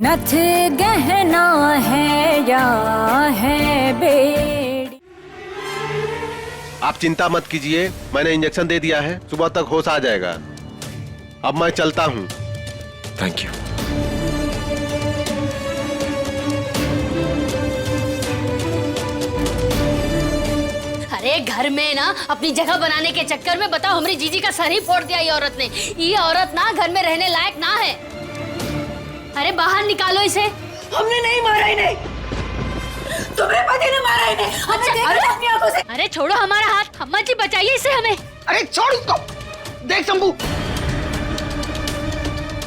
नथ गहना है या है बेड़ी। आप चिंता मत कीजिए, मैंने इंजेक्शन दे दिया है, सुबह तक होश आ जाएगा। अब मैं चलता हूँ। Thank you. अरे घर में ना अपनी जगह बनाने के चक्कर में बताओ हमारी जीजी का सर ही फोड़ दिया ये औरत ने। ये औरत ना घर में रहने लायक ना है। अरे बाहर निकालो इसे। हमने नहीं मारा इन्हें, तुम्हें पति ने मारा इन्हें। अच्छा, अपनी आंखों से। अरे छोड़ो हमारा हाथ, अम्मा जी बचाइए इसे हमें। अरे छोड़ इसको। देख शंभू।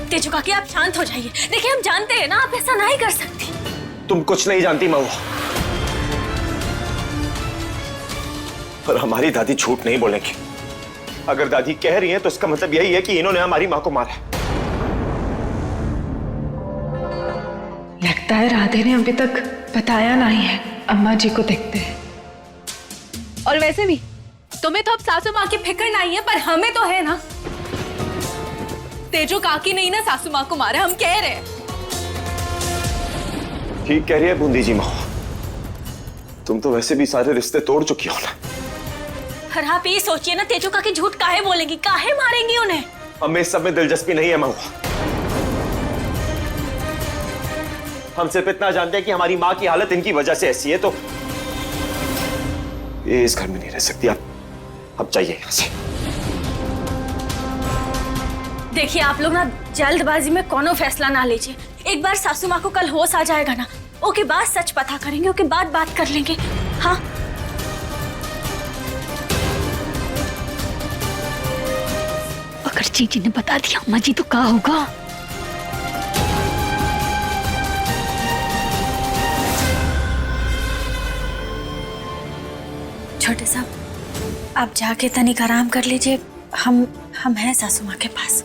तेजू काकी आप शांत हो जाइए। देखिए हम जानते हैं ना आप ऐसा नहीं कर सकती। तुम कुछ नहीं जानती महुआ, पर हमारी दादी झूठ नहीं बोलेंगी। अगर दादी कह रही है तो इसका मतलब यही है कि इन्होंने हमारी माँ को मारा है। लगता है राधे ने अभी तक बताया नहीं है। अम्मा जी को देखते हैं। और वैसे भी तुम्हें तो अब सासू माँ की फिक्र नहीं है, पर हमें तो है ना। तेजो काकी नहीं ना सासू माँ को मारा, हम कह रहे हैं। ठीक कह रही है बूंदी जी महुआ, तुम तो वैसे भी सारे रिश्ते तोड़ चुकी हो ना। पर आप ये सोचिए ना, तेजो काकी झूठ काहे बोलेंगी, काहे मारेंगी उन्हें। हमें इस सब में दिलचस्पी नहीं है महुआ। हम सिर्फ इतना जानते हैं कि हमारी माँ की हालत इनकी वजह से ऐसी है, तो ये इस घर में नहीं रह सकती। अब चाहिए यहां से। देखिए आप लोग ना जल्दबाजी में कोनो फैसला ना लीजिए। एक बार सासू माँ को कल होश आ जाएगा ना, ओके बाद सच पता करेंगे, ओके बाद बात कर लेंगे। हाँ अगर जीजी ने बता दिया अम्मा जी तो क्या होगा। छोटे साहब आप जाके तनिक आराम कर लीजिए। हम हैं सासू माँ के पास।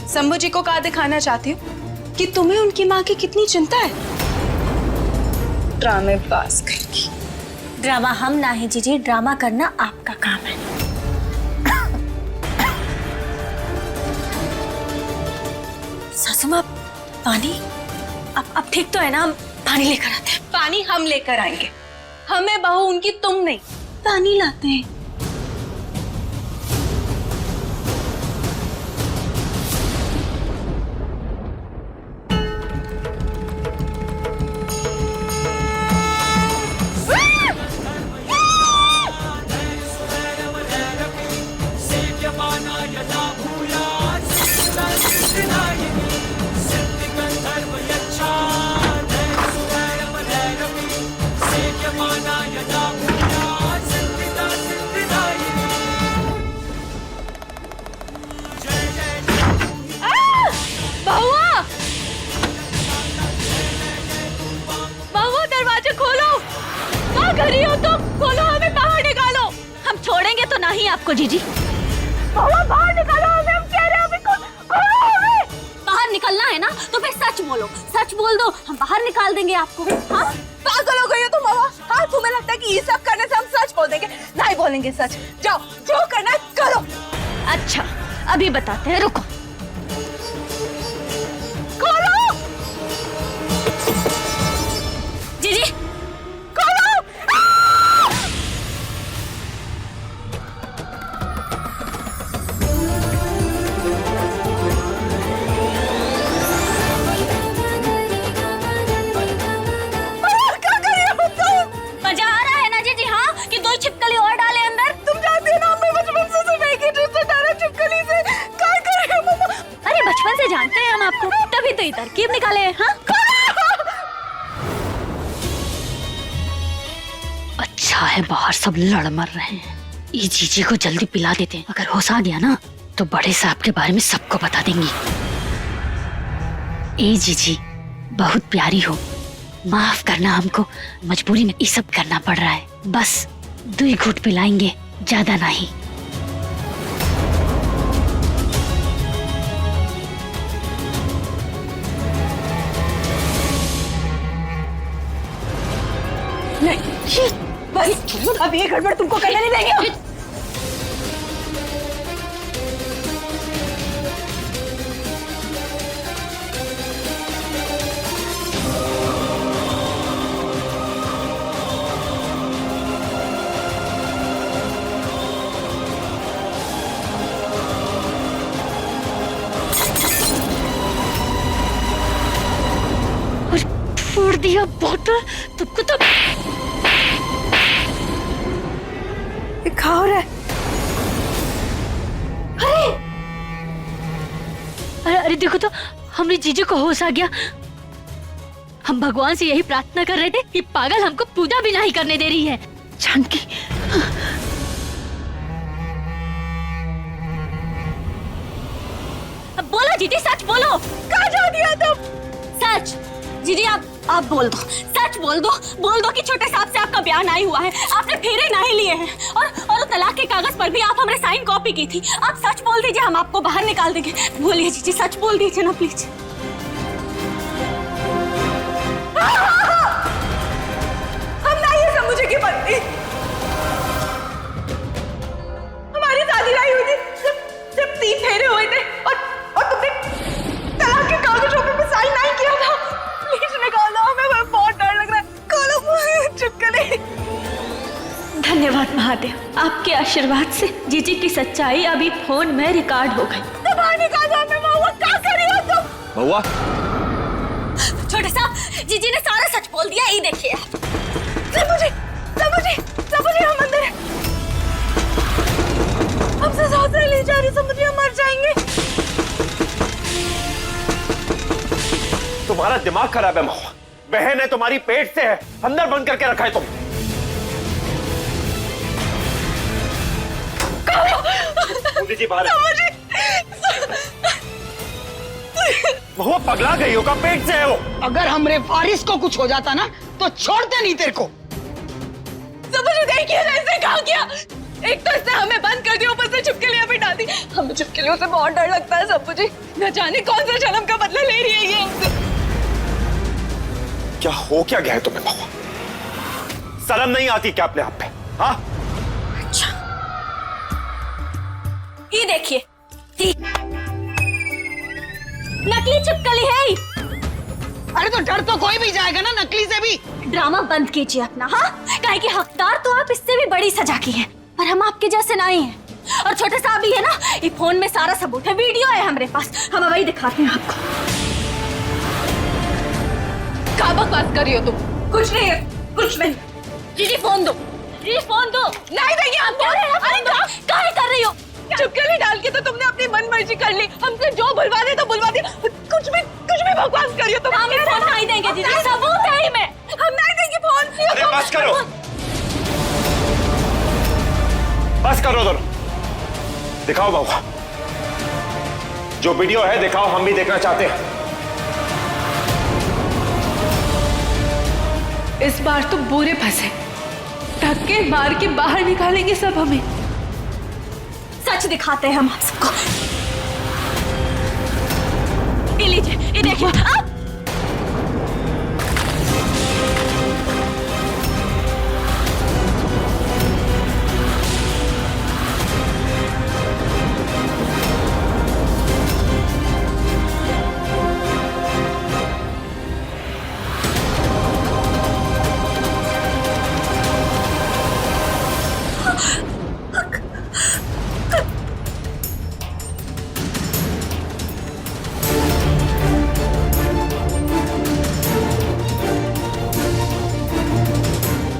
शंभू जी को क्या दिखाना चाहती हूँ कि तुम्हें उनकी माँ की कितनी चिंता है। ड्रामे पास करेगी। ड्रामा हम ना ही जीजी, ड्रामा करना आपका काम है। सासू माँ पानी, अब ठीक तो है ना? हम पानी लेकर आते हैं। पानी हम लेकर आएंगे। हमें बहू उनकी, तुम नहीं। पानी लाते हैं। घरी हो तुम, बोलो हमें बाहर निकालो। हम छोड़ेंगे तो नहीं आपको जीजी। बाहर निकालो हमें, हम कह रहे हैं हमें खोलो हमें। बाहर निकलना है ना तो फिर सच बोलो, सच बोल दो, हम बाहर निकाल देंगे आपको। हाँ पागल हो गई हो तुम मामा। हाँ तुम्हें लगता है कि ये सब करने से हम सच बोल देंगे? नहीं बोलेंगे सच। जाओ जो करना है करो। अच्छा अभी बताते हैं, रुको। खोलो जीजी जानते हैं हम आपको, तभी तो ये तरकीब निकाले हैं। हाँ अच्छा है बाहर सब लड़ मर रहे हैं। ये जीजी को जल्दी पिला देते हैं, अगर होश आ गया ना तो बड़े साहब के बारे में सबको बता देंगी। ए जीजी बहुत प्यारी हो, माफ करना, हमको मजबूरी में ये सब करना पड़ रहा है। बस 2 घूंट पिलाएंगे, ज्यादा नहीं। बस अब ये गड़बड़ तुमको करने नहीं देंगे। फोड़ दिया बोतल तुमको तो। ये क्या हो रहा है? अरे देखो तो हमने जीजू को होश आ गया। हम भगवान से यही प्रार्थना कर रहे थे कि पागल हमको पूजा भी नहीं करने दे रही है। जानकी, अब बोलो जीजी, सच बोलो। कहाँ जा दिया तुम? सच जीजी, आप बोल दो, सच बोल दो कि छोटे साहब से आपका ब्याह नहीं हुआ है, आपने फेरे नहीं लिए हैं और तलाक के कागज पर भी आप हमारे साइन कॉपी की थी। आप सच बोल दीजिए, हम आपको बाहर निकाल देंगे। बोलिए जीजी, सच बोल दीजिए ना प्लीज। हम नहीं है समझे की पत्नी। हमारी शादी नहीं हुई थी, सिर्फ 3 फेरे हुए थे और तुमने तलाक के कागजों पे साइन नहीं किया था। प्लीज निकालो, हमें बहुत डर लग रहा है। खोलो, चुपकली। धन्यवाद महादेव, आपके आशीर्वाद से जीजी की सच्चाई अभी फोन में रिकॉर्ड हो गई। तो बाहर निकालो हमें। महुआ क्या कर रही हो तुम? महुआ, छोटे साहब, जीजी ने सारा सच बोल दिया, ये देखिए। समझे हम अंदर हैं। हमसे साथ ले जा रही, समझे हम मर जाएंगे। तुम्हारा दिमाग खराब है महुआ। बहन है तुम्हारी, पेट से है, अंदर बंद करके रखा है तुम। जी बाहर महुआ, पगला गई हो का? पेट से है वो। अगर हमरे फारिस को कुछ हो जाता ना तो छोड़ते नहीं तेरे को। समझे, देखिए ना इसने क्या किया। एक तो इसने हमें बंद कर दिया, ऊपर से छिपकलियां भी डाल दी। हमें छिपकलियों से बहुत डर लगता है सब मुझे। न जाने कौन सा जन्म का बदला ले रही है ये हमसे। क्या हो क्या गया है तुम्हें महुआ? शर्म नहीं आती क्या अपने आप पे? हाँ, अच्छा, ये देखिए, नकली छिपकली है। अरे तो डर तो कोई भी जाएगा ना नकली से भी। ड्रामा बंद कीजिए अपना। हाँ, काहे कि हकदार तो आप इससे भी बड़ी सजा की हैं, पर हम आपके जैसे नहीं हैं। और छोटे साहब भी है ना, ये फोन में सारा सबूत है, वीडियो है हमारे पास, हम वही दिखाते हैं आपको। क्या बकवास कर रही हो तुम? कुछ नहीं है, कुछ नहीं। जीजी फोन दो, जीजी फोन दो। नहीं देंगे हम। काहे कर रही हो? छिपकली डाल के तो तुमने अपनी मनमर्जी कर ली। हमसे जो बुलवा दे तो बुलवा दे। कुछ भी बकवास कर रही हो तुम। हम फोन नहीं देंगे जीजी, सबूत है ही में। हम नहीं देंगे फोन। अरे बस करो, बस करो दोनों। दिखाओ महुआ, जो वीडियो है दिखाओ, हम भी देखना चाहते हैं। इस बार तो बुरे फंसे, धक्के मार के बाहर निकालेंगे सब हमें। सच दिखाते हैं हम आप सबको। ये लीजिए, ये देखिए।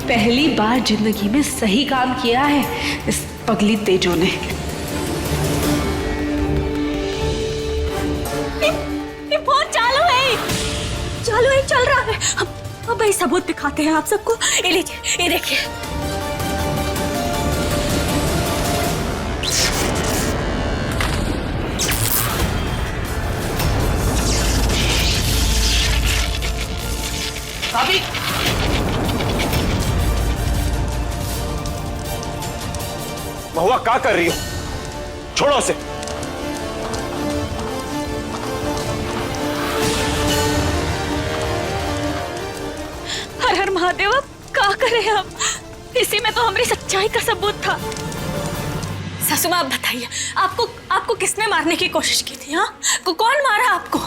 पहली बार जिंदगी में सही काम किया है इस पगली तेजो ने। ये फोन चालू है, चल रहा है। हम अब भाई सबूत दिखाते हैं आप सबको। ये लीजिए, ये देखिए। अभी महुआ क्या कर रही हो? छोड़ो उसे। हर हर महादेव, अब क्या करें हम? इसी में तो हमारी सच्चाई का सबूत था। सासू माँ, आप बताइए, आपको किसने मारने की कोशिश की थी? हाँ, कौन मारा आपको?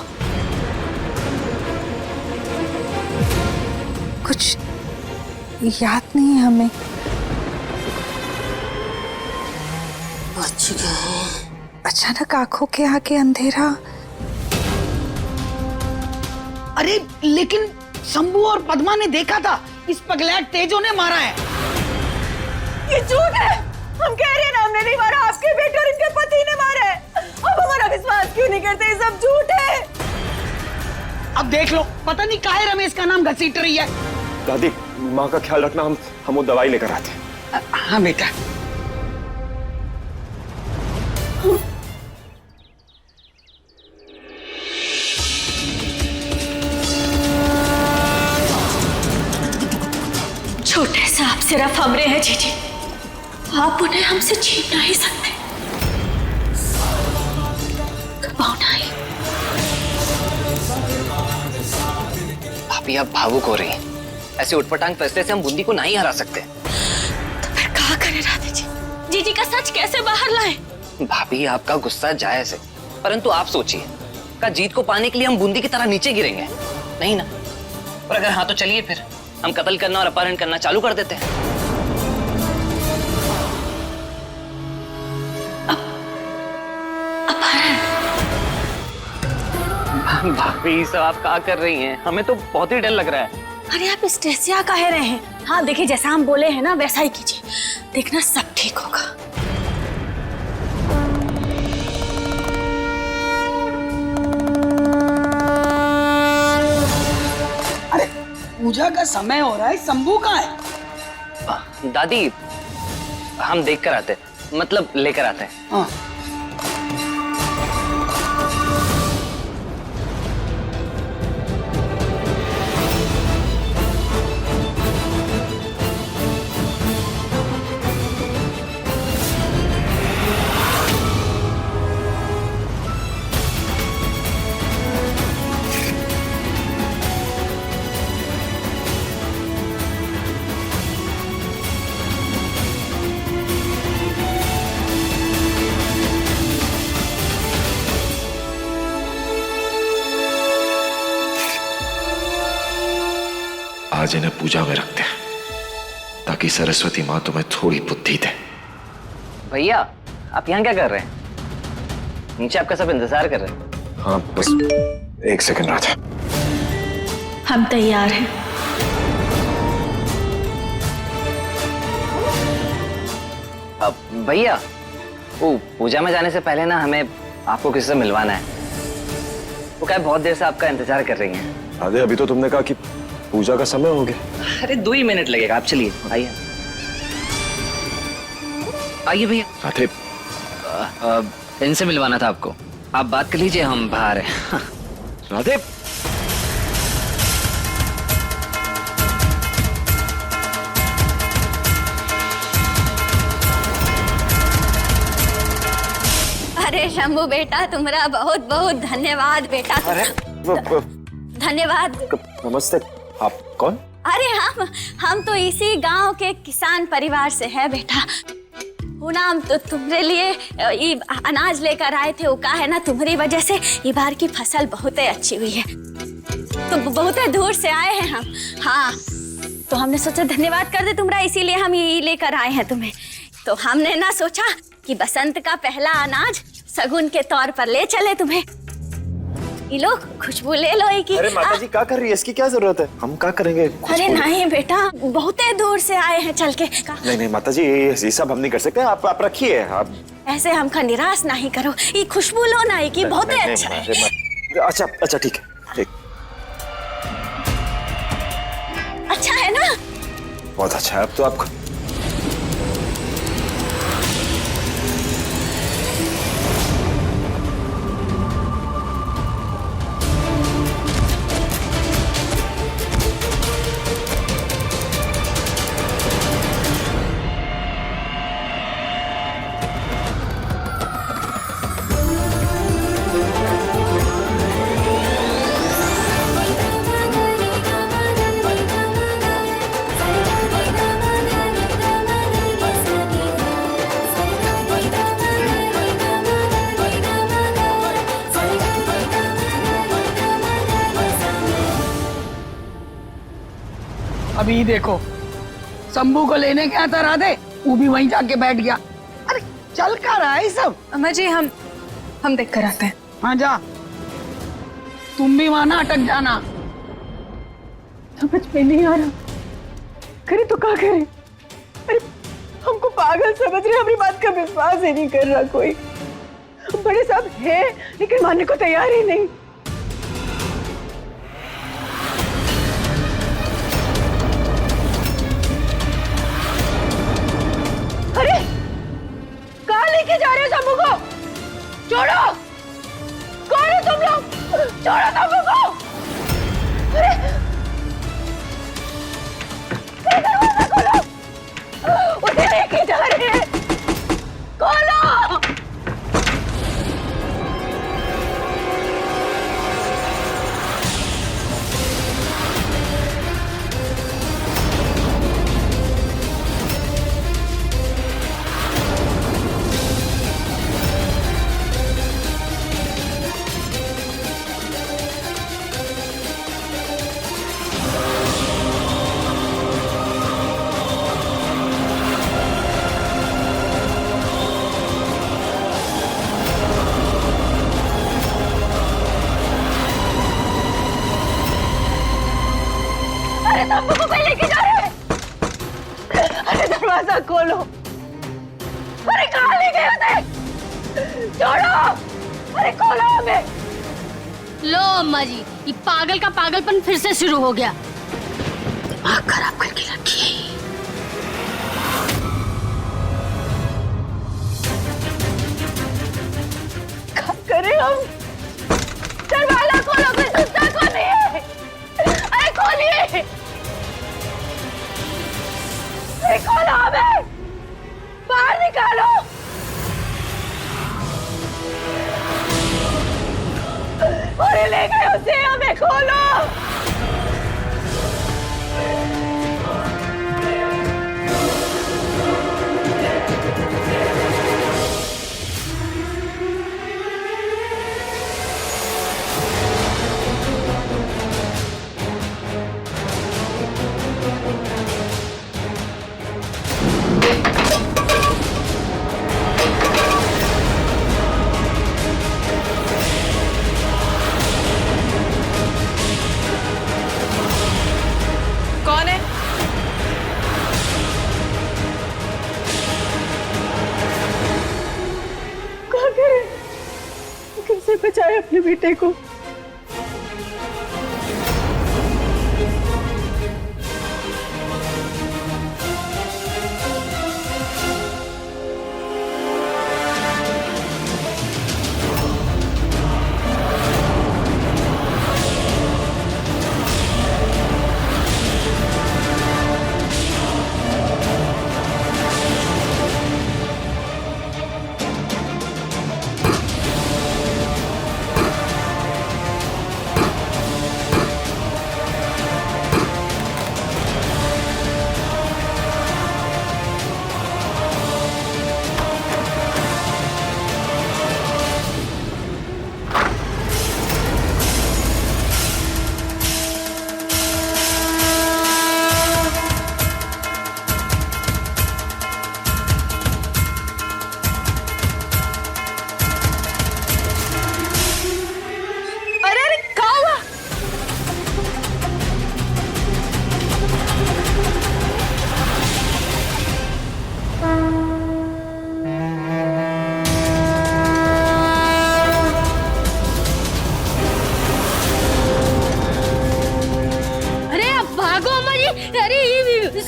कुछ याद नहीं है हमें। बच गए। अचानक आंखों के आगे अंधेरा। अरे लेकिन शंभू और पद्मा ने देखा था इस पगलैट तेजो ने मारा है। ये झूठ है। हम कह रहे हैं ना, हमने नहीं मारा, आपके बेटे और इनके पति ने मारा है। अब हमारा विश्वास क्यों नहीं करते? ये सब झूठ है। अब देख लो, पता नहीं काहे रमेश का नाम घसीट रही है। दादी, माँ का ख्याल रखना, हम वो दवाई लेकर आते हैं। हाँ बेटा। छोटे से आप सिर्फ हमरे हैं जीजी, आप उन्हें हमसे छीन नहीं सकते। नहीं। भाभी आप भावुक हो रही हैं। ऐसे उटपटांग फैसले से हम बूंदी को नहीं हरा सकते। तो फिर कहा करें राधे जी? जीजी का सच कैसे बाहर लाए? भाभी आपका गुस्सा जायज है, परंतु आप सोचिए का जीत को पाने के लिए हम बूंदी की तरह नीचे गिरेंगे? नहीं ना। और अगर हाँ तो चलिए फिर हम कत्ल करना और अपहरण करना चालू कर देते हैं। भाभी सब आप क्या कर रही हैं? हमें तो बहुत ही डर लग रहा है। अरे आप स्ट्रेसिया कह रहे हैं? हाँ देखिए, जैसा हम बोले हैं ना वैसा ही कीजिए, देखना सब ठीक होगा। अरे पूजा का समय हो रहा है, शंभू कहाँ है? दादी हम देख कर आते, मतलब लेकर आते हैं। हाँ। आज इन्हें पूजा में रखते हैं ताकि सरस्वती माँ तुम्हें थोड़ी बुद्धि दे। भैया आप यहाँ क्या कर रहे हैं? नीचे आपका सब इंतजार कर रहे हैं। हाँ बस एक सेकंड राधा। हम तैयार हैं। अब भैया वो पूजा में जाने से पहले ना हमें आपको किसी से मिलवाना है। वो क्या बहुत देर से आपका इंतजार कर रही हैं। राधे अभी तो तुमने कहा कि पूजा का समय हो गया। अरे 2 ही मिनट लगेगा, आप चलिए आइए। आइए भैया। राधे इनसे मिलवाना था आपको, आप बात कर लीजिए, हम बाहर हैं। राधे अरे शंभू बेटा, तुम्हारा बहुत बहुत धन्यवाद बेटा। अरे धन्यवाद। नमस्ते, आप कौन? अरे हम तो इसी गांव के किसान परिवार से है बेटा। वो नाम तो तुम्हारे लिए ये अनाज लेकर आए थे। वो कहा है ना, तुम्हारी वजह से ये बार की फसल बहुत अच्छी हुई है, तो बहुत दूर से आए हैं हम। हाँ तो हमने सोचा धन्यवाद कर दे तुम्हारा, इसीलिए हम ये लेकर आए हैं तुम्हें। तो हमने ना सोचा कि बसंत का पहला अनाज सगुन के तौर पर ले चले तुम्हें। ये लो खुशबू ले लो की। अरे माताजी क्या कर रही है? इसकी क्या जरूरत है? हम क्या करेंगे? अरे नहीं बेटा, बहुत दूर से आए हैं चल के। नहीं नहीं माताजी, ये सब हम नहीं कर सकते। आप रखिए। आप ऐसे हमका निराश नहीं करो। ये खुशबू लो ना, ये बहुत अच्छा है। अच्छा अच्छा ठीक है। अच्छा है ना? बहुत अच्छा है। अब तो आपको अभी देखो, शंभू को लेने गया था राधे, वो भी वहीं जाके बैठ गया। अरे चल कर रहा है सब। अम्मा जी हम देख कर आते हैं। हाँ जा, तुम भी वहां ना अटक जाना। समझ में नहीं आ रहा, करे तो क्या करे। अरे हमको पागल समझ रहे, हमारी बात का विश्वास ही नहीं कर रहा कोई। बड़े साहब है लेकिन मानने को तैयार ही नहीं। अरे कहाँ लेके जा रहे हो शंभू को? छोड़ो, कौन है तुम लोग? छोड़ो शंभू को। अरे दरवाजा खोलो, उसे लेके जा रहे हैं, खोलो। अरे शंभू को कहीं लेके जा रहे हैं? अरे दरवाजा खोलो। अरे कहाँ ले गए उसे? छोड़ो, अरे खोलो हमें। लो अम्मा जी, ये पागल का पागलपन फिर से शुरू हो गया। दिमाग खराब करके रखी है। क्या करें हम? दरवाजा खोलो, कोई सुनता को नहीं है। अरे खोलिए, अरे खोलो हमें, बाहर निकालो। अरे ले गए उसे, हमें खोलो। कौन है? क्या करे? कैसे बचाए अपने बेटे को?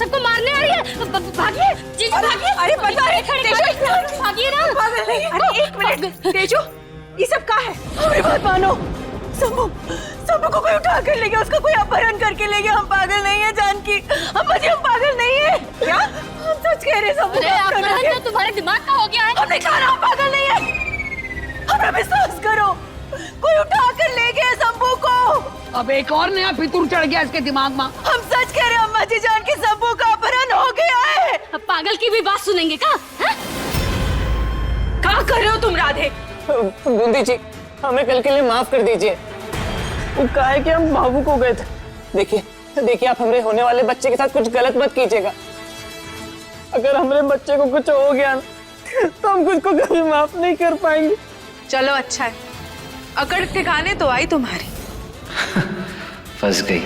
सबको मारने आ रही है। भागिए जीजू, भागिए। अरे पता है, भागिए ना। पागल नहीं। अरे एक मिनट तेजू, ये सब क्या है? हमारी बात मानो। शंभू को कोई उठा कर ले गया, उसका कोई अपहरण करके ले गया। हम पागल नहीं है जानकी, अम्मा जी हम पागल नहीं है। क्या? हम सच कह रहे शंभू। अरे अपहरण तो तुम्हारे दिमाग का हो गया है। हमने कहा हम पागल नहीं है, हमें विश्वास करो। कोई उठा कर ले गया शंभू को। अब एक और नया फितूर चढ़ गया इसके दिमाग में। हम सच कह रहे हैं अम्मा जी, जान की शंभू का अपहरण हो गया है। अब पागल की भी बात सुनेंगे क्या? क्या कर रहे हो तुम राधे? बूंदी जी, हमें कल के लिए माफ कर दीजिए। वो कहा है कि हम बाबू को गए थे। देखिए, देखिए, आप हमारे होने वाले बच्चे के साथ कुछ गलत मत कीजिएगा। अगर हमारे बच्चे को कुछ हो गया तो हम खुद को कभी माफ नहीं कर पाएंगे। चलो अच्छा है, अकड़ ठिकाने तो आई तुम्हारी। फंस गई।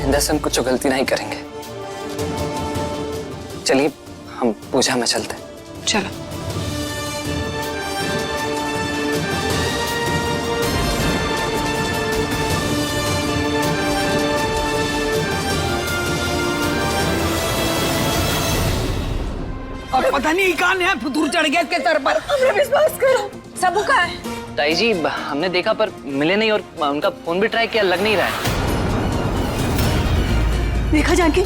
इंदर से हम कुछ गलती नहीं करेंगे। चलिए हम पूजा में चलते हैं। चलो। अब पता नहीं कहाँ नया फतूर चढ़ गया इसके सर पर। हमने विश्वास करो, सबू का है। ताई जी, हमने देखा पर मिले नहीं और उनका फोन भी ट्राई किया, लग नहीं रहा है। देखा जानकी,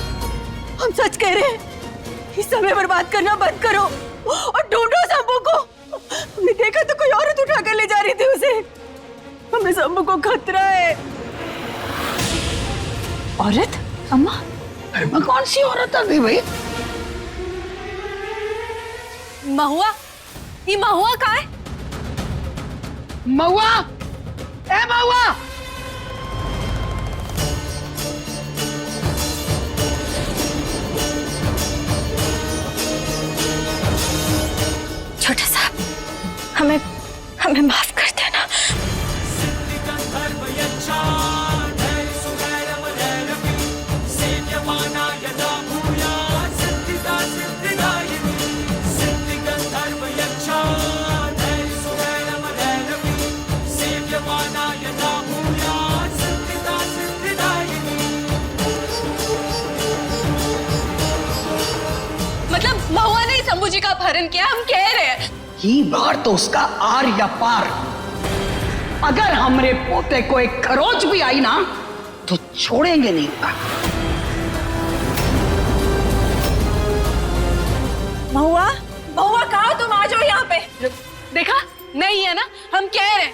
हम सच कह रहे हैं। इस समय बर्बाद करना बंद करो और ढूंढो शंभू को। हमने देखा तो कोई औरत उठा कर ले जा रही थी उसे। हमें शंभू को खतरा है। औरत? अम्मा? घर में कौन सी औरत आ गई भाई? महुआ? ये महुआ कहाँ है? महुआ, ए महुआ! छोटा साहब, हमें माफ कर देना। मतलब महुआ ने शंभू जी का अपहरण किया, हम कह रहे हैं। ये बार तो उसका आर या पार। अगर हमरे पोते को एक खरोच भी आई ना तो छोड़ेंगे नहीं। महुआ, महुआ कहाँ हो? तुम आ जाओ यहाँ पे। देखा नहीं है ना, हम कह रहे हैं।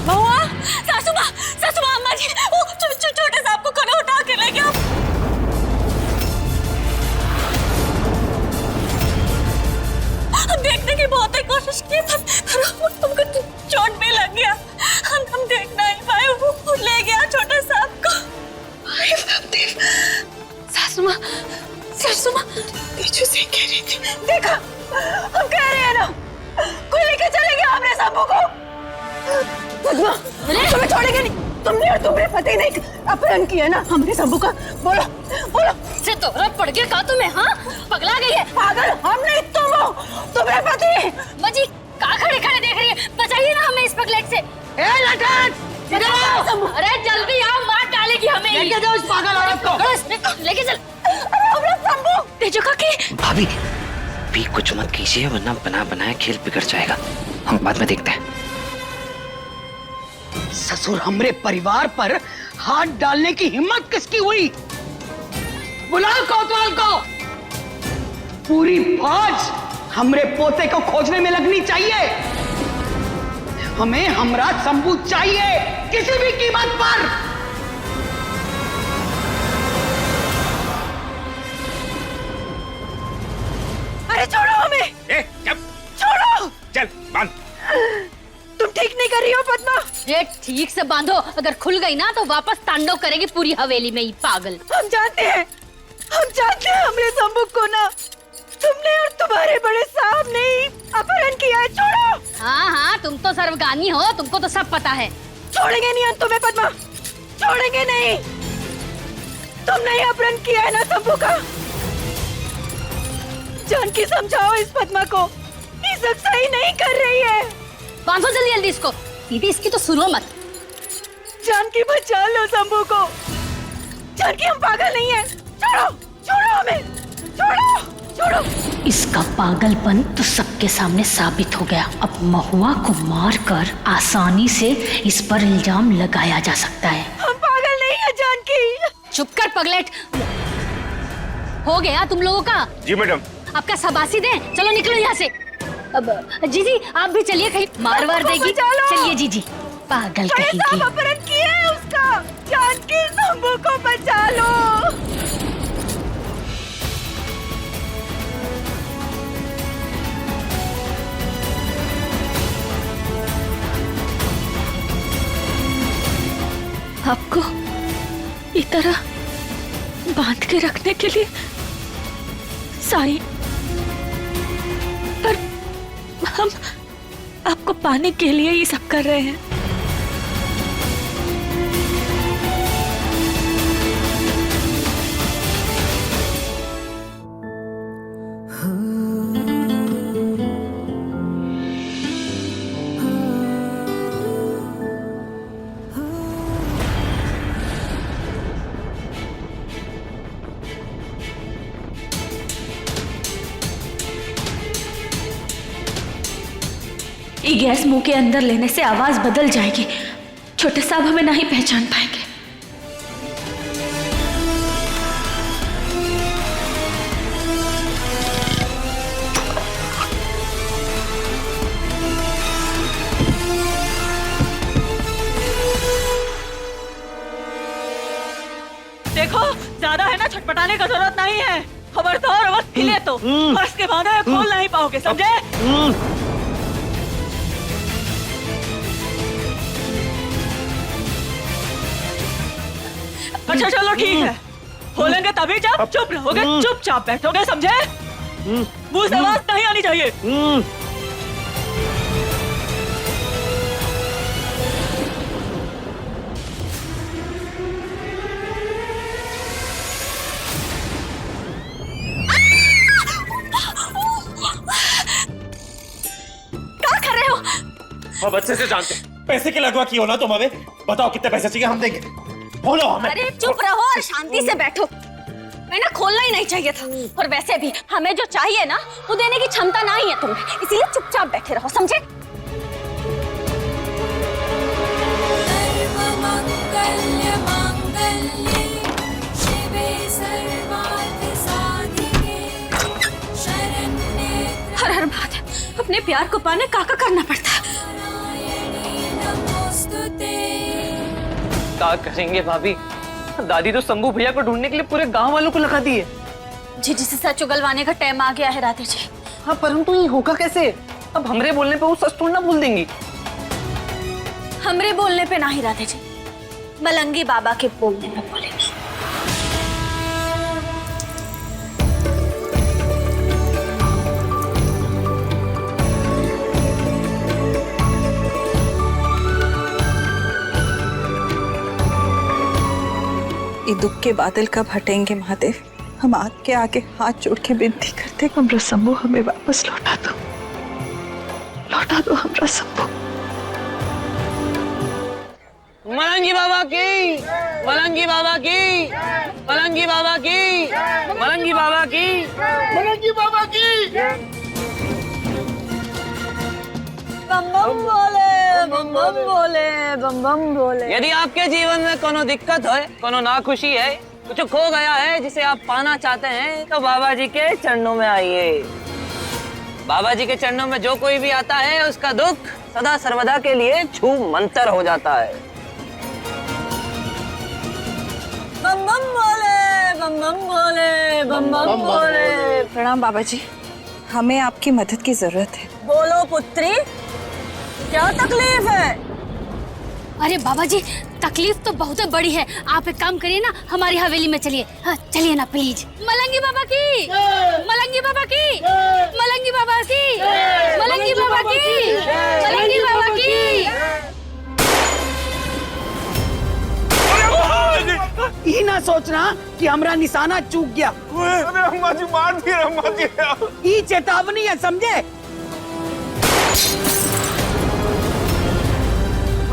महुआ, सासू माँ, अम्मा जी, वो छोटे साहब को करो उठा के ले गया। हम देखने की बहुत कोशिश की पर तुमको चोट भी लग गया। हम देख नहीं पाए, वो ले गया छोटे साहब को। सासू माँ पीछे से कह रही थी। देखा, हम कह रहे हैं ना, कोई लेके चले गया हमने शंभू को। तुम्हें छोड़ेंगे नहीं। तुमने और तुम्हारे पति ने अपहरण किया ना हमने शंभू का। बोलो बोलो। से तो रब पड़ गया, कहा तुम्हें? हाँ, पगला गई है। पागल हम नहीं, तुम हो, तुम्हारे पति। मजी कहाँ खड़े देख रही है? बचाइए ना हमें इस पगलेट से। ए लठन, इधर आओ। अरे जल्दी आओ, मार डालेगी हमें। लेके जाओ इस पागल औरत को। लेके चल। अरे हमरा शंभू। तेजो काकी। भाभी, भी कुछ मत कीजिए वरना बना बनाया खेल बिगड़ जाएगा। हम बाद में देखते हैं। ससुर हमरे परिवार पर हाथ डालने की हिम्मत किसकी हुई? बुलाओ कोतवाल को। पूरी फौज हमरे पोते को खोजने में लगनी चाहिए। हमें हमरा शंभू चाहिए किसी भी कीमत पर। अरे छोड़ो हमें। छोड़ो। चल बांध। तुम ठीक नहीं कर रही हो पद्मा। ये ठीक से बांधो, अगर खुल गई ना तो वापस तांडव करेगी पूरी हवेली में। ही पागल। हम जानते हैं हमरे शंभू को ना तुमने और तुम्हारे बड़े साहब ने अपहरण किया है। छोड़ो। हाँ, तुम तो सर्वगानी हो, तुमको तो सब पता है। छोड़ेंगे नहीं हम तुम्हें पद्मा, छोड़ेंगे नहीं। तुमने ही अपहरण किया है ना शंभू का। जानकी समझाओ इस पद्मा को, ये सब सही नहीं कर रही है। बांधो जल्दी इसको। दीदी इसकी तो सुनो मत। जानकी बचा लो शंभू को। जानकी हम पागल नहीं है। छोड़ो हमें, छोड़ो। इसका पागलपन तो सबके सामने साबित हो गया। अब महुआ को मारकर आसानी से इस पर इल्जाम लगाया जा सकता है। हम पागल नहीं है जानकी। चुप कर पगलेट। हो गया तुम लोगों का? जी मैडम। आपका शाबाशी दें। चलो निकलो यहाँ से। अब जीजी आप भी चलिए, कहीं मार वार देगी। चलिए जीजी। पागल कहेंगी। अपहरण किया है उसका। जानकी शंभू को बचा लो। आपको इस तरह बांध के रखने के लिए सॉरी, पर हम आपको पाने के लिए ये सब कर रहे हैं। ये गैस मुंह के अंदर लेने से आवाज बदल जाएगी। छोटे साहब हमें नहीं पहचान पाएंगे। देखो, ज्यादा है ना, छटपटाने का जरूरत नहीं है। खबरदार वक्त हिले तो फर्श के बांधे खोल नहीं पाओगे, समझे? अच्छा चलो ठीक है, खोलेंगे तभी जब चुप रहोगे, चुपचाप बैठोगे, समझे? मुंह से आवाज नहीं आनी चाहिए। क्या कर रहे हो? अब अच्छे से जानते पैसे के लगवा की हो ना तुम हमें। बताओ कितने पैसे चाहिए, हम देंगे। बोलो हमें। अरे चुप रहो और शांति से बैठो। मैं ना खोलना ही नहीं चाहिए था, और वैसे भी हमें जो चाहिए ना वो देने की क्षमता नहीं है तुम्हें, इसीलिए चुपचाप बैठे रहो, समझे? हर हर बात है, अपने प्यार को पाने काका करना पड़ता है। क्या करेंगे भाभी? दादी तो शंभू भैया को ढूंढने के लिए पूरे गांव वालों को लगा दी है। जी जिसे सच उगलवाने का टाइम आ गया है राधे जी। हाँ, परंतु ये होगा कैसे? अब हमरे बोलने पे वो सच थोड़ी ना बोल देंगी। हमरे बोलने पे नहीं राधे जी, मलंगी बाबा के बोलने पे बोलेंगी। ये दुख के बादल कब हटेंगे महादेव? हम आपके आगे हाथ जोड़ के विनती करते, हमरा शंभू हमें वापस लौटा दो, लौटा दो हमरा शंभू। मलंगी बाबा की, मलंगी बाबा की, मलंगी बाबा की, मलंगी बाबा की, मलंगी बाबा की। बम बम बोले, बम बम बोले, बम बम बोले। यदि आपके जीवन में कोनो दिक्कत है, कोनो नाखुशी है, कुछ खो गया है जिसे आप पाना चाहते हैं, तो बाबा जी के चरणों में आइए। बाबा जी के चरणों में जो कोई भी आता है उसका दुख सदा सर्वदा के लिए छू मंतर हो जाता है। बम बम बोले, बम बम बोले, बम बम बोले। प्रणाम बाबा जी, हमें आपकी मदद की जरूरत है। बोलो पुत्री, क्या तकलीफ है? अरे बाबा जी, तकलीफ तो बहुत बड़ी है। आप एक काम करिए ना, हमारी हवेली में चलिए। हाँ, चलिए ना प्लीज। मलंगी बाबा की, मलंगी बाबा की, मलंगी बाबा की, मलंगी बाबा की, मलंगी बाबा की। ई ना सोचना कि हमरा निशाना चूक गया। अम्मा जी मार दिए, अम्मा जी। ई चेतावनी है, समझे?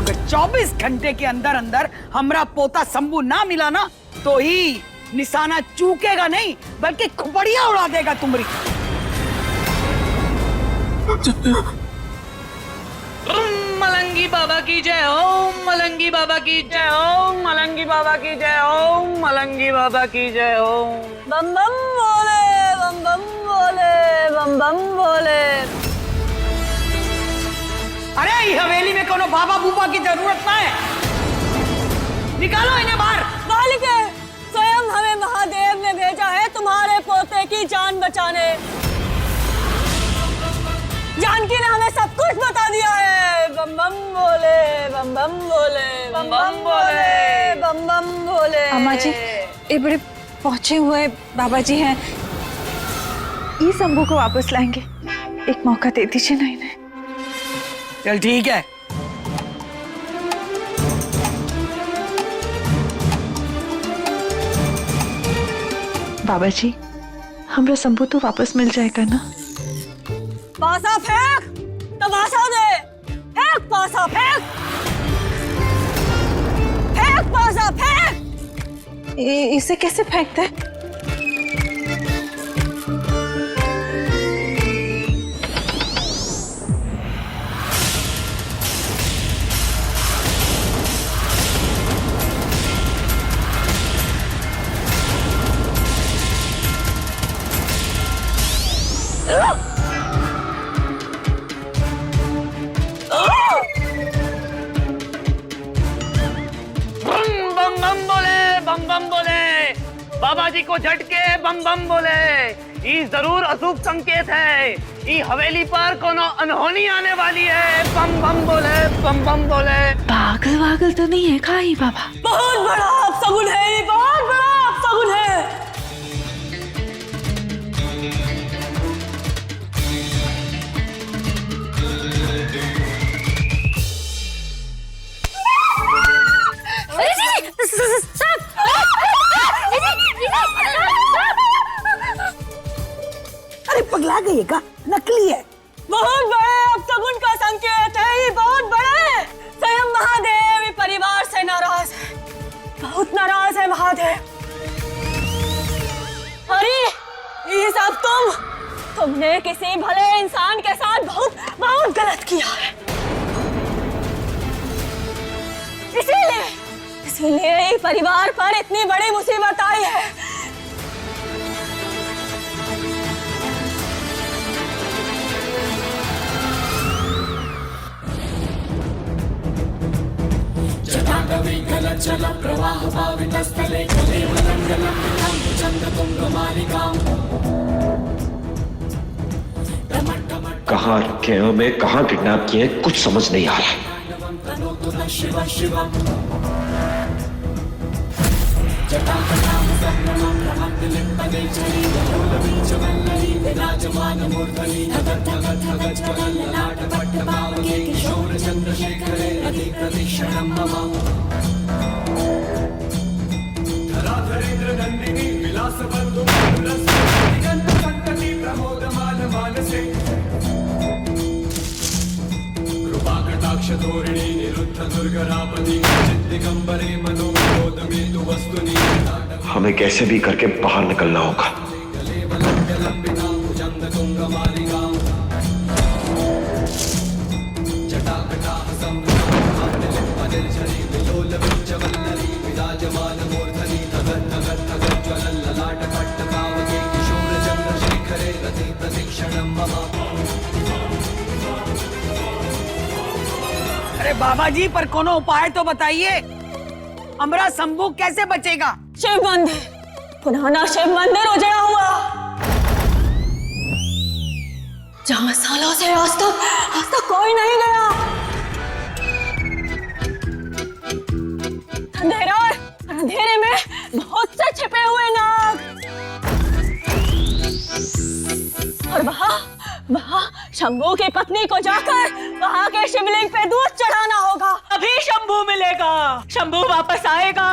अगर 24 घंटे के अंदर अंदर हमरा पोता शंभू ना मिला ना, तो ही निशाना चूकेगा नहीं बल्कि खुपड़िया उड़ा देगा तुम्हारी। मलंगी बाबा की जय, ओम मलंगी बाबा की जय, ओम मलंगी बाबा की जय, ओम मलंगी बाबा की जय, ओम। बम बम बोले, बम बम बोले, बम बम बोले। अरे ई हवेली में कोनो बाबा बूबा की जरूरत ना है। निकालो इन्हें बाहर। बालिके, स्वयं हमें महादेव ने भेजा है तुम्हारे पोते की जान बचाने। जानकी ने हमें सब कुछ बता दिया है। बम बम बोले, बम बम बोले, बम बम बोले, बम बम बोले। अम्मा जी, ये बड़े पहुंचे हुए बाबा जी हैं, ये शंभू को वापस लाएंगे। एक मौका दे दीजिए ना इन्हें। चल ठीक है। बाबा जी, हमरा शंभू तो वापस मिल जाएगा ना? पासा फेंक, तमाशा दे। फेंक पासा, फेंक, फेंक पासा, फेंक। इसे कैसे फेंकते? बम बम बोले, बाबा जी को झटके बम बम बोले। ये जरूर अशुभ संकेत है। ये हवेली पर कोनो अनहोनी आने वाली है। बम बम बोले, बम बम बोले। पागल वागल तो नहीं है खाई बाबा? बहुत बड़ा अपशगुन है ये, बहुत बड़ा अपशगुन है। अरे पगला गई का, नकली है। बहुत बड़े अपशगुन का संकेत है ये, बहुत बड़ा है। स्वयं महादेव ये परिवार से नाराज है, बहुत नाराज है महादेव। अरे ये सब तुमने किसी भले इंसान के साथ बहुत बहुत गलत किया है। इसीलिए ये परिवार पर इतनी बड़ी मुसीबत आई है। कहाँ रखे हैं हमें, कहाँ किडनैप किए, कुछ समझ नहीं आ रहा है। हमें कैसे भी करके बाहर निकलना होगा। अरे बाबा जी, पर कोनो उपाय तो बताइए। हमरा शंभू कैसे बचेगा? शिव मंदिर, पुराना शिव मंदिर उजड़ा हुआ, जहां सालों से आज तक कोई नहीं गया। अंधेरे में बहुत से छिपे हुए नाग, और वहाँ शंभू की पत्नी को जाकर वहाँ के शिवलिंग पे दूध चढ़ाना होगा, तभी शंभू मिलेगा। शंभू वापस आएगा,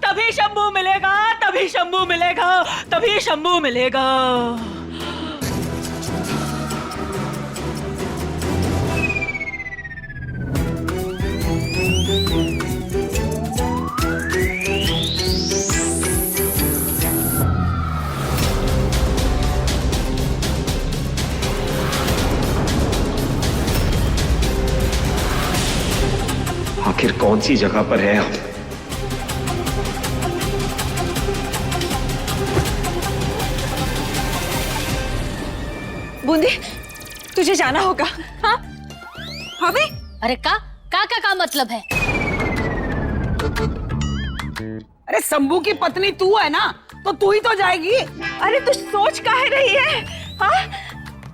तभी शंभू मिलेगा, तभी शंभू मिलेगा, तभी शंभू मिलेगा। आखिर कौन सी जगह पर है हम? बूंदी, तुझे जाना होगा। हाँ अरे का मतलब है? अरे शंभू की पत्नी तू है ना, तो तू ही तो जाएगी। अरे तू सोच काहे रही है? हाँ,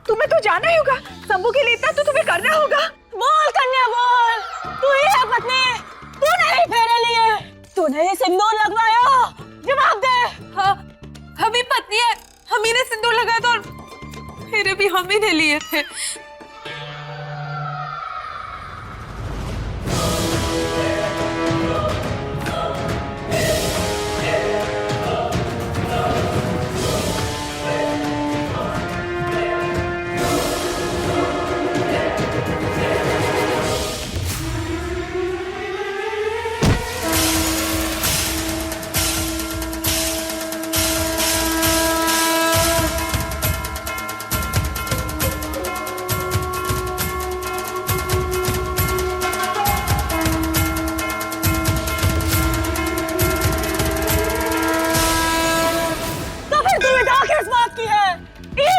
तुम्हें तो जाना ही होगा। शंभू के लिए इतना तो तुम्हें करना होगा। बोल कन्या बोल, तू ही है पत्नी, तूने ही फेरे लिए, तूने ही सिंदूर लगवाया, जवाब दे। हाँ, हम ही पत्नी है, हम ही ने सिंदूर लगाया था और फेरे भी हम ही ने लिए थे।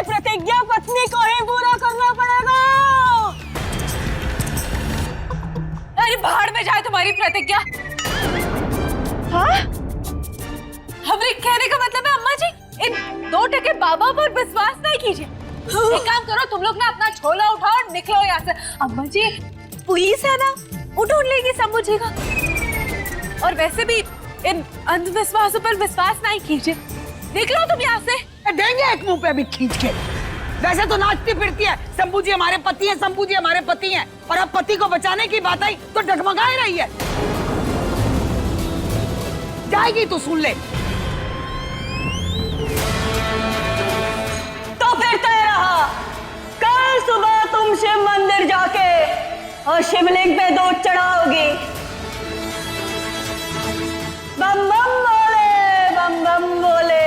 प्रतिज्ञा पत्नी को ही पूरा करना पड़ेगा। अरे बाहर में जाए तुम्हारी प्रतिज्ञा। हाँ? हमारे कहने का मतलब है अम्मा जी, इन 2% बाबा पर विश्वास नहीं कीजिए। एक काम करो, तुम लोग ना अपना झोला उठाओ और निकलो यहाँ से। अम्मा जी, पुलिस है ना, वो ढूंढ लेगी शंभू जी का। और वैसे भी इन अंधविश्वासों पर विश्वास नहीं कीजिए। निकलो तुम यहाँ से। देंगे एक मुंह पे अभी खींच के। वैसे तो नाचती फिरती है, शंभू जी हमारे पति हैं, शंभू जी हमारे पति हैं, और अब पति को बचाने की बात आई तो डगमगाए रही है। जाएगी तो सुन ले। तो फिर तय रहा, कल सुबह तुम शिव मंदिर जाके और शिवलिंग पे दूध चढ़ाओगी। बम बम बोले, बम बम बोले।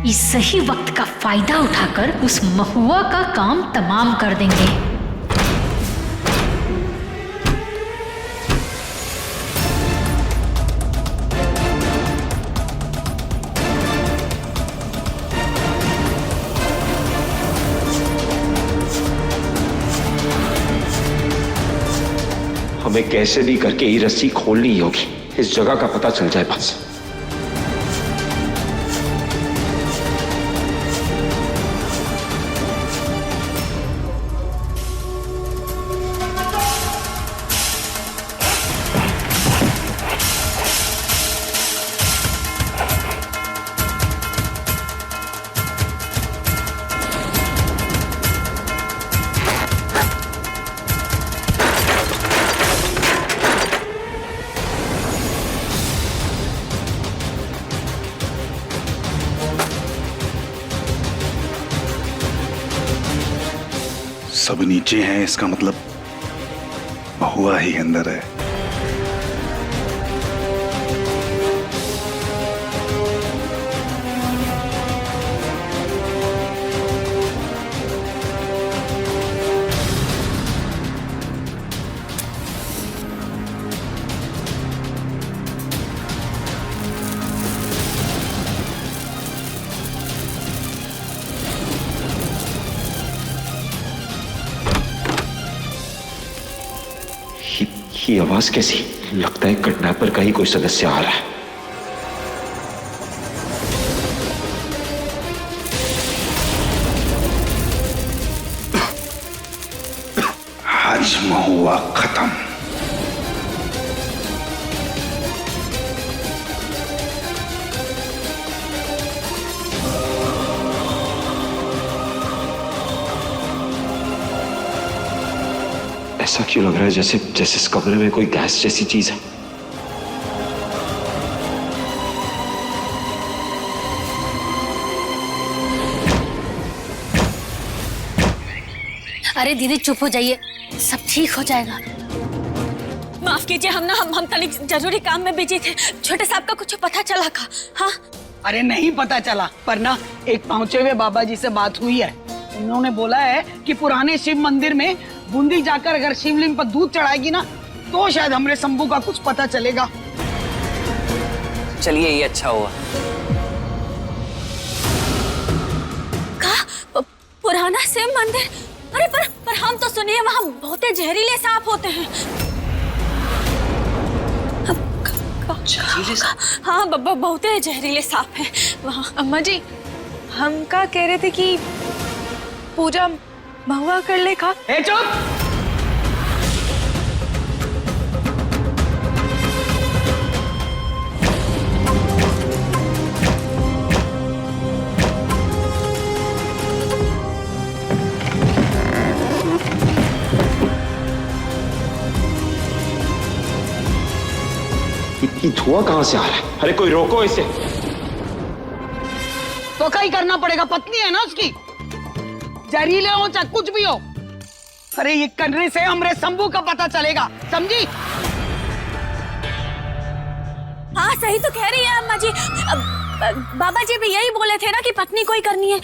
इस सही वक्त का फायदा उठाकर उस महुआ का काम तमाम कर देंगे। हमें कैसे भी करके ये रस्सी खोलनी होगी, इस जगह का पता चल जाए बस। सब नीचे हैं, इसका मतलब महुआ ही अंदर है। ये आवाज कैसी? लगता है किडनैपर का ही कोई सदस्य आ रहा है। आज महुआ खत्म। ऐसा क्यों लग रहा है जैसे जैसे इस कमरे में कोई गैस जैसी चीज है? अरे दीदी चुप हो जाइए, सब ठीक हो जाएगा। माफ कीजिए, हम तनी जरूरी काम में बिजी थे। छोटे साहब का कुछ पता चला का? हाँ, अरे नहीं पता चला, पर ना एक पहुंचे हुए बाबा जी से बात हुई है। उन्होंने बोला है कि पुराने शिव मंदिर में बूंदी जाकर अगर शिवलिंग पर दूध चढ़ाएगी ना तो शायद हमरे शंभू का कुछ पता चलेगा। चलिए ये अच्छा हुआ। पुराना शिव मंदिर? अरे पर हम तो सुनिए वहाँ बहुत जहरीले सांप होते हैं। हाँ बहुत जहरीले सांप हैं वहाँ। अम्मा जी, हम का कह रहे थे कि पूजा महुआ कर ले का। ए चुप! ये धुआं कहां से आ रहा है? अरे कोई रोको इसे। तो क्या ही करना पड़ेगा, पत्नी है ना उसकी, जहरीले हो चाहे कुछ भी हो। अरे ये करने से हमरे शंभू का पता चलेगा, समझी? हाँ सही तो कह रही है अम्मा जी। बाबा जी भी यही बोले थे ना कि पत्नी कोई करनी है।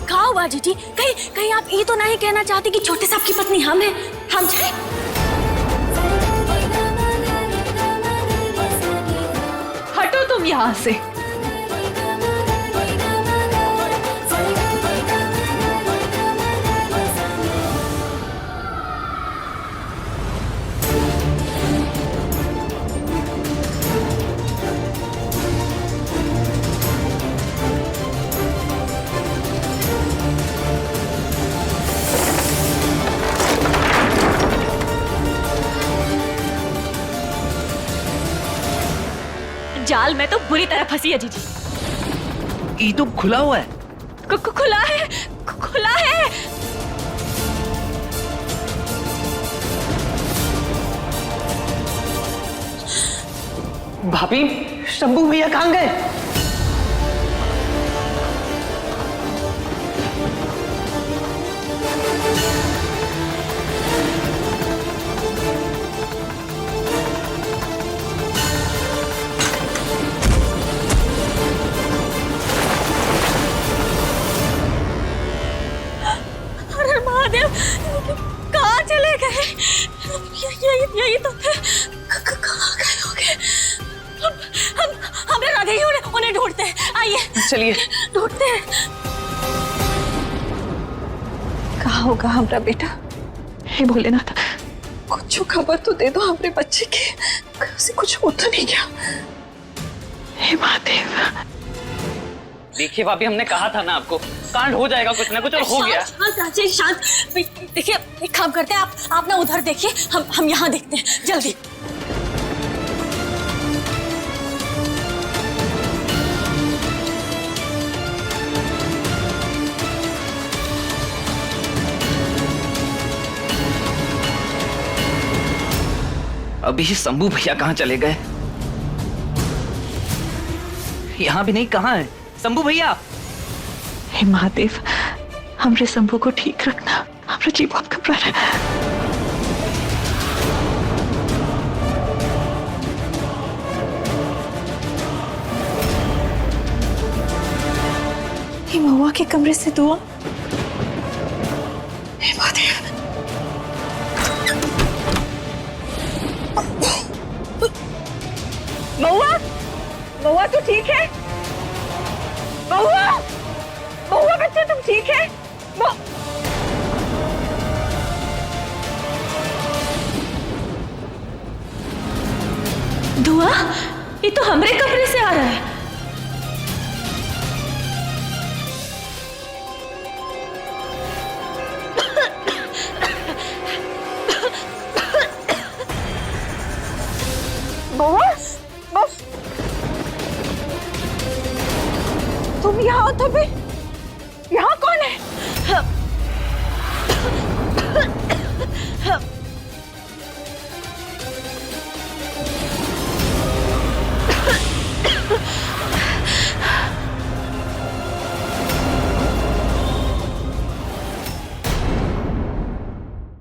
कहा हुआ जीजी, कहीं आप ये तो नहीं कहना चाहती कि छोटे साहब की पत्नी हम हैं? हम जाए? हटो तुम यहाँ से। जाल में तो बुरी तरह फंसी है जीजी। ये तो खुला हुआ है। खुला है, खुला है। भाभी, शंभू भैया कहाँ गए? कहाँ चले गए? यही तो थे। कहाँ गए होंगे? हमें राधे ही उन्हें ढूंढते हैं। आइए चलिए ढूंढते हैं। कहाँ होगा हमारा बेटा? हे भोलेनाथ, कुछ खबर तो दे दो हमारे बच्चे की, उसे कुछ हो तो नहीं गया। हे महादेव। देखिए भाभी, हमने कहा था ना आपको, कांड हो जाएगा कुछ ना कुछ, और हो गया। शांत। देखिए एक काम करते हैं, आप ना उधर देखिए, हम यहाँ देखते हैं, जल्दी। अभी शंभू भैया कहाँ चले गए? यहाँ भी नहीं, कहाँ है शंभू भैया? हे महादेव, हमरे शंभू को ठीक रखना, हमारा जी बहुत घबरा रहा है। हे महुआ के कमरे से दुआ। हे महादेव। महुआ, महुआ तू ठीक है? महुआ, महुआ बच्चे तुम ठीक है? धुआं? ये तो हमरे कमरे से आ रहा है।